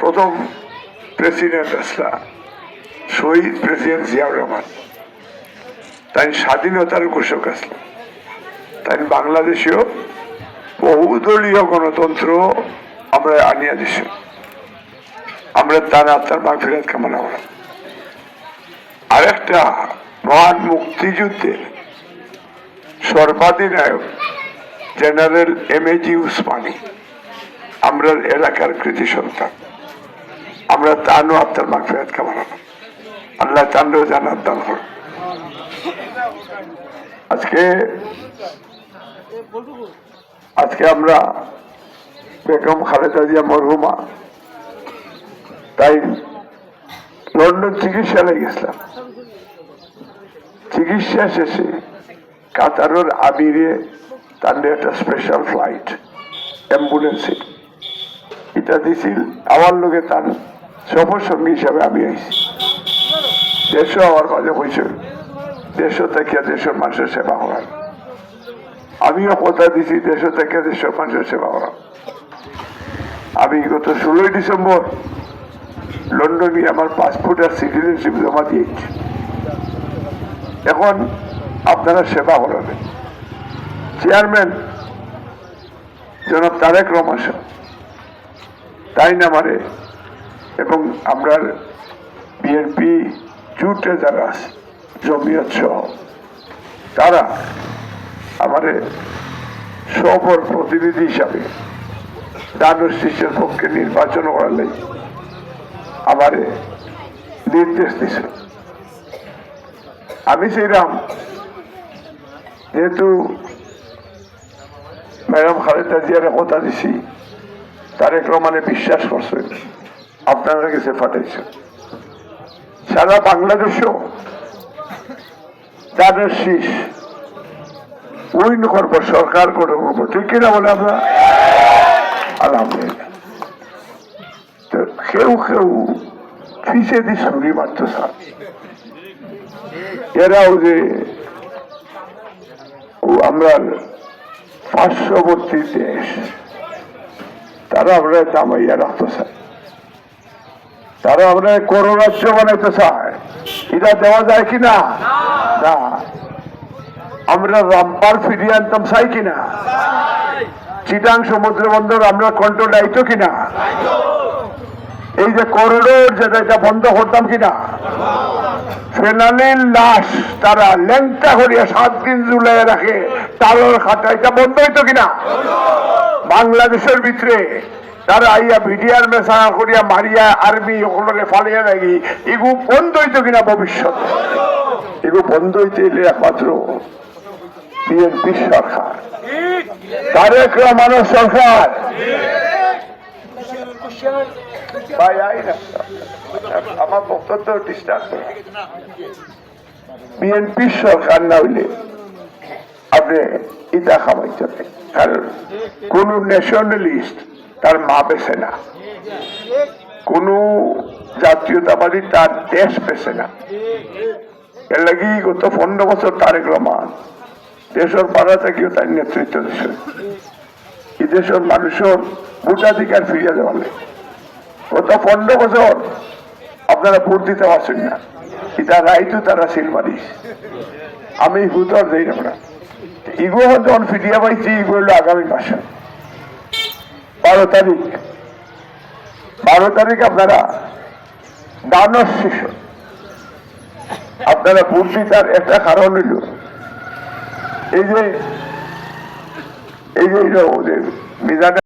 প্রথম প্রেসিডেন্ট আসলা শহীদ প্রেসিডেন্ট জিয়াউর রহমান, তাই স্বাধীনতার ঘোষক আসলো, তাই বাংলাদেশেও বহুদলীয় গণতন্ত্র আমরা আনিয়া দিছি। আমরা তার আত্মার মাগফিরাত কামনা করা। আরেকটা মহান মুক্তিযুদ্ধের সর্বাধিনায়ক জেনারেল এম.এ.জি. উসমানী আমরা এলাকার কৃতি সন্তান, আমরা তানও আত্মার মাগফিরাত কামনা করি। আল্লাহ তানও জান্নাত দান করুন। আজকে আমরা বেগম খালেদা জিয়া মরহুমা তাই লন্ডন চিকিৎসালয়ে গেছিলাম। চিকিৎসা শেষে কাতারের আমিরে তার একটা স্পেশাল ফ্লাইট অ্যাম্বুলেন্সে এটা দিছিল আমার লোকে তার সফর সঙ্গী হিসাবে আমি আইছি। দেশও আমার মাঝে হয়েছে, দেশও থেকে দেশের মানুষের সেবা করার। আমিও কথা দিছি দেশও থেকে দেশের মানুষের সেবা করার। আমি গত 16 ডিসেম্বর লন্ডনে আমার পাসপোর্ট আর সিটিজেনশিপ জমা দিয়েছি। এখন আপনারা সেবা করাবেন। চেয়ারম্যান জনাব তারেক রহমান তাই না আমারে এবং আমরা বিএনপি জুটে যারা আছে জমিয়ত সহ তারা আমারে সফর প্রতিনিধি হিসাবে দানব শিষ্যের পক্ষে নির্বাচন করার লাগে আমারে নির্দেশ দিছে। আমি সেইরাম যেহেতু ম্যাডাম খালেদা জিয়ারে কথা দিছি, তারেক রহমানে বিশ্বাস করছেন, আপনারা কাছে পাঠাইছেন। সারা বাংলাদেশও দানের শীষ উইন করবো, সরকার করে করবো, ঠিক কিনা বলে আমরা আলহামদুলিল্লাহ। তো কেউ কেউ ফিসে দি সঙ্গী মারত স্যার, এরাও যে আমরা পার্শ্ববর্তী দেশ তারা আমরা দামাইয়া রাখতে চায়, তারা আমরা কররাজ্য বানাইতে চায়। এটা দেওয়া যায় কিনা? না। আমরা রামপাল ফিরিয়ে আনতাম চাই কিনা? চিটাং সমুদ্র বন্দর আমরা কন্ট্রোল আইতো কিনা? এই যে করিডোর যেটা এটা বন্ধ করতাম কিনা? ফেনালির লাশ তারা ল্যাংটা করিয়া 7 দিন ঝুলাই রাখে তারের খাটা, এটা বন্ধ হইতো কিনা? বাংলাদেশের ভিতরে তারা আইয়া ভিডিআর মেসা করিয়া মারিয়া আর্মি ওগুলো ফালিয়া লাগি, এগু বন্ধ হইতো কিনা ভবিষ্যতে? এগু বন্ধ হইতে এলে একমাত্র বিএনপি সরকার, তারেক রহমানের সরকার। আমার বক্তব্য ডিস্টার্ব করে। বিএনপি সরকার না হইলে আপনি ইটা খাওয়াইতে, কারণ কোন ন্যাশনালিস্ট তার মা বেছে না, কোন জাতীয়তাবাদী তার দেশ বেছে না। এর লাগি গত 15 বছর তারেক রহমান দেশের পাড়া থেকেও তার নেতৃত্ব দিয়েছে। এই দেশের মানুষের ভোটাধিকার ফিরিয়ে দেওয়া লাগে। গত 15 বছর আপনারা ভোট দিতে পারছেন না, এটা রাইতো তারা সিল মারিস। আমি হুতর দেই না, ইগো যখন ফিরিয়ে পাইছি ইগো হলো আগামী মাসে 12 তারিখ আপনারা দানব শিশু আপনারা ভোট দিতার একটা কারণ হইল এই যে ওদের মিজানে